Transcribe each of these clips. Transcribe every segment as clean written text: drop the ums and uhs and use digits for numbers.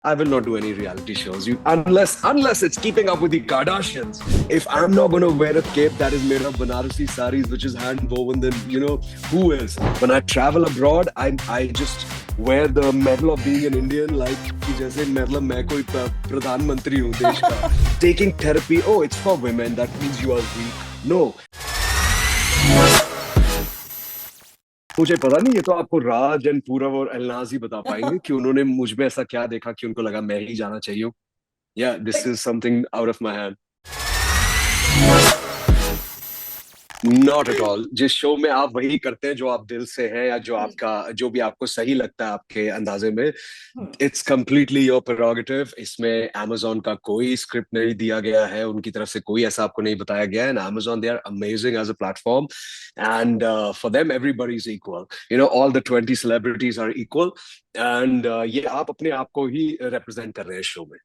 I will not do any reality shows. Unless it's keeping up with the Kardashians. If I'm not gonna wear a cape that is made of Banarasi saris, which is hand woven, then who is? When I travel abroad, I just wear the medal of being an Indian, like कि जैसे मतलब मैं कोई प्रधानमंत्री हूँ देश का. Taking therapy, oh, it's for women. That means you are weak. No. मुझे पता नहीं, ये तो आपको राज एंड पूरव और एलनाज ही बता पाएंगे कि उन्होंने मुझ में ऐसा क्या देखा कि उनको लगा मैं ही जाना चाहिए. या this is something out of my hand. Not at all. जिस शो में आप वही करते हैं जो आप दिल से हैं, या जो भी आपको सही लगता है आपके अंदाजे में, इट्स कंप्लीटली योर प्रेरोगेटिव. इसमें Amazon का कोई स्क्रिप्ट नहीं दिया गया है, उनकी तरफ से कोई ऐसा आपको नहीं बताया गया है. And Amazon, they are amazing as a platform, and for them everybody is equal. All the 20 celebrities are equal, and ये आप अपने आप को ही रिप्रेजेंट कर रहे हैं शो में.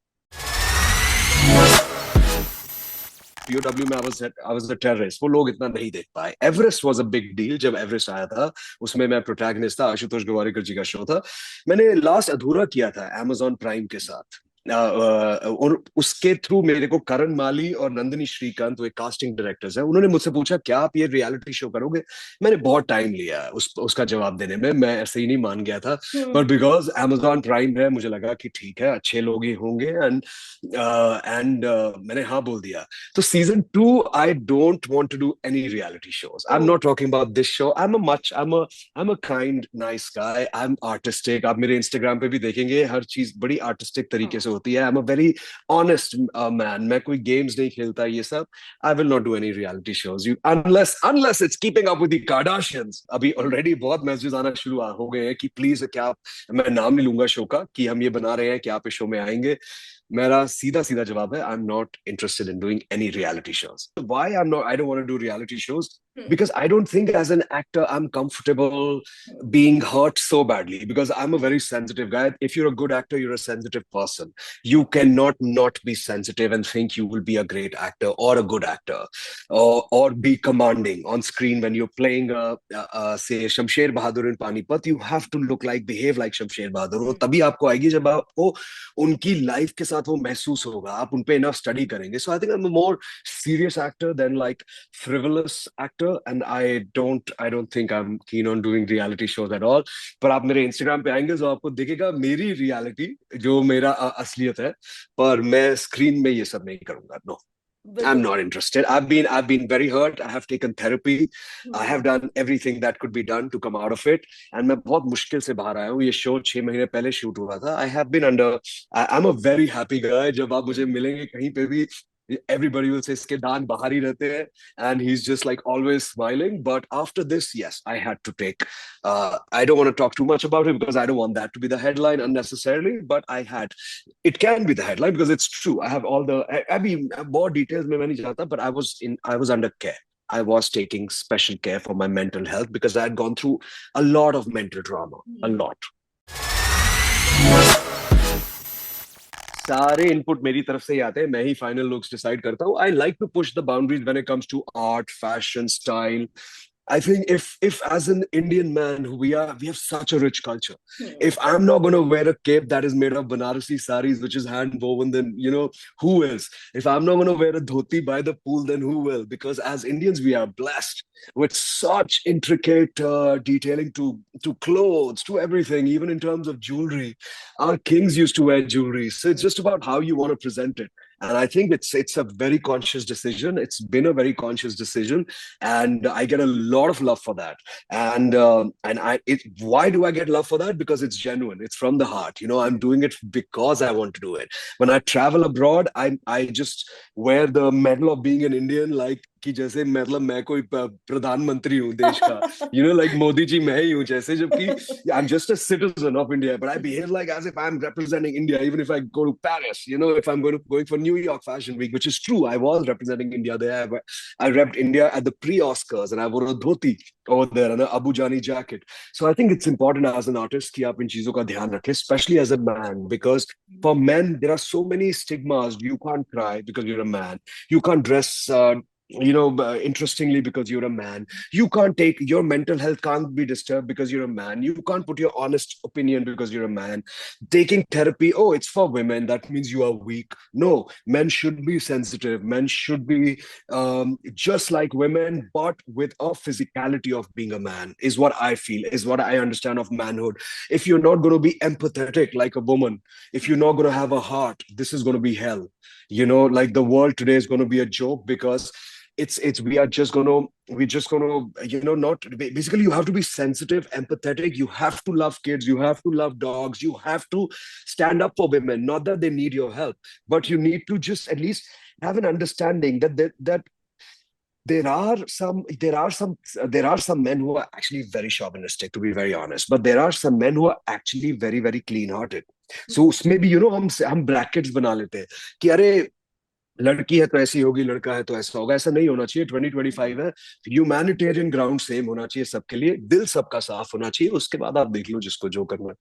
POW में I was a terrorist. वो लोग इतना नहीं देख पाए. Everest was a big deal जब एवरेस्ट आया था. उसमें मैं प्रोटैगनिस्ट था. आशुतोष गोवारिकर जी का शो था. मैंने लास्ट अधूरा किया था Amazon प्राइम के साथ. और उसके थ्रू मेरे को करण माली और नंदिनी श्रीकांत, वो कास्टिंग डायरेक्टर्स हैं, उन्होंने मुझसे पूछा क्या आप ये रियलिटी शो करोगे. मैंने बहुत टाइम लिया उसका जवाब देने में. मैं ऐसे ही नहीं मान गया था, पर बिकॉज Amazon प्राइम है, मुझे लगा कि ठीक है, अच्छे लोग ही होंगे, एंड मैंने हाँ बोल दिया. तो season 2, I don't want to do any reality shows. I am not talking about this show. I am a kind nice guy. I am artistic. आप मेरे इंस्टाग्राम पे भी देखेंगे, हर चीज बड़ी आर्टिस्टिक तरीके से होती है. I am a very honest man. मैं कोई गेम्स नहीं खेलता ये सब. I will not do any reality shows unless it's keeping up with the Kardashians. अभी ऑलरेडी बहुत मैसेजेस आना शुरू हो गए हैं कि प्लीज, क्या मैं नाम नहीं लूंगा शो का, कि हम ये बना रहे हैं कि आप इस शो में आएंगे. मेरा सीधा सीधा जवाब है, I am not interested in doing any reality shows. Why I don't want to do reality shows? Because I don't think as an actor I'm comfortable being hurt so badly, because I'm a very sensitive guy. If you're a good actor, you're a sensitive person. You cannot not be sensitive and think you will be a great actor or a good actor, or be commanding on screen when you're playing say Shamsher Bahadur in Panipat. You have to behave like Shamsher Bahadur. वो तभी आपको आएगी जब आपको उनकी life के साथ वो महसूस होगा, आप उन पे इनफ स्टडी करेंगे. So I think I'm a more serious actor than like frivolous actor. And I don't think I'm keen on doing reality shows at all. पर आप मेरे Instagram पे आएंगे तो आपको दिखेगा मेरी reality, जो मेरा असलियत है. पर मैं स्क्रीन में ये सब नहीं करूंगा. No, I'm not interested. I've been very hurt. I have taken therapy. I have done everything that could be done to come out of it. And मैं बहुत मुश्किल से बाहर आया हूँ. ये शो 6 महीने पहले शूट हुआ था. I have been under. I'm a very happy guy. जब आप मुझे मिलेंगे कहीं पे भी, everybody will say इसके दांत बाहर ही रहते हैं, and he's just like always smiling. But after this, yes, I had to take. I don't want to talk too much about it because I don't want that to be the headline unnecessarily. But I had. It can be the headline because it's true. I have all the. I mean, more details में मैं नहीं जानता, but I was under care. I was taking special care for my mental health because I had gone through a lot of mental trauma. A lot. सारे input मेरी तरफ से ही आते हैं. मैं ही फाइनल लुक्स डिसाइड करता हूँ. I like to push the boundaries when it comes to art, fashion, style. I think if as an Indian man, we have such a rich culture. If I'm not going to wear a cape that is made of Banarasi saris, which is hand woven, then who is? If I'm not going to wear a dhoti by the pool, then who will? Because as Indians, we are blessed with such intricate detailing to clothes, to everything, even in terms of jewelry. Our kings used to wear jewelry, so it's just about how you want to present it. And I think it's a very conscious decision. It's been a very conscious decision, and I get a lot of love for that. And why do I get love for that? Because it's genuine. It's from the heart. I'm doing it because I want to do it. When I travel abroad, I just wear the medal of being an Indian, like कि जैसे मतलब मैं कोई प्रधानमंत्री हूँ देश का. like Modi ji मैं ही हूँ जैसे, जबकि I'm just a citizen of India, but I behave like as if I'm representing India, even if I go to Paris. If I'm going for New York Fashion Week, which is true, I was representing India there. I repped India at the pre-Oscars, and I wore a dhoti over there and an Abu Jani jacket. So I think it's important as an artist कि आप इन चीजों का ध्यान रखें, especially as a man, because for men there are so many stigmas. You can't cry because you're a man. You can't dress interestingly, because you're a man, you can't take your mental health can't be disturbed because you're a man. You can't put your honest opinion because you're a man. Taking therapy, oh, it's for women, that means you are weak. No, men should be sensitive. Men should be just like women, but with a physicality of being a man, is what I feel, is what I understand of manhood. If you're not going to be empathetic like a woman, if you're not going to have a heart, this is going to be hell. Like the world today is going to be a joke, because it's we're just gonna not basically, you have to be sensitive, empathetic, you have to love kids, you have to love dogs, you have to stand up for women, not that they need your help, but you need to just at least have an understanding that there are some men who are actually very chauvinistic, to be very honest, but there are some men who are actually very very clean hearted. So उसमें भी हम brackets बना लेते हैं कि अरे लड़की है तो ऐसी होगी, लड़का है तो ऐसा होगा। ऐसा नहीं होना चाहिए। 2025 है, ह्यूमैनिटेरियन ग्राउंड सेम होना चाहिए सबके लिए, दिल सबका साफ होना चाहिए, उसके बाद आप देख लो जिसको जो करना है।